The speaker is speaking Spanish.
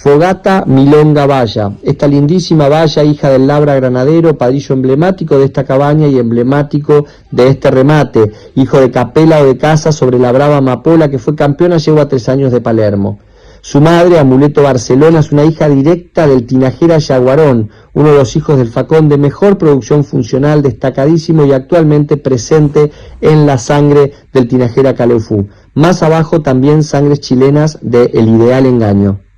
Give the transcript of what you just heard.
Fogata Milonga Valla, esta lindísima valla, hija del labra granadero, padrillo emblemático de esta cabaña y emblemático de este remate, hijo de capela o de casa sobre la brava amapola que fue campeona yegua 3 años de Palermo. Su madre, Amuleto Barcelona, es una hija directa del Tinajera Yaguarón, uno de los hijos del Facón de mejor producción funcional, destacadísimo y actualmente presente en la sangre del Tinajera Calefú. Más abajo también sangres chilenas de El Ideal Engaño.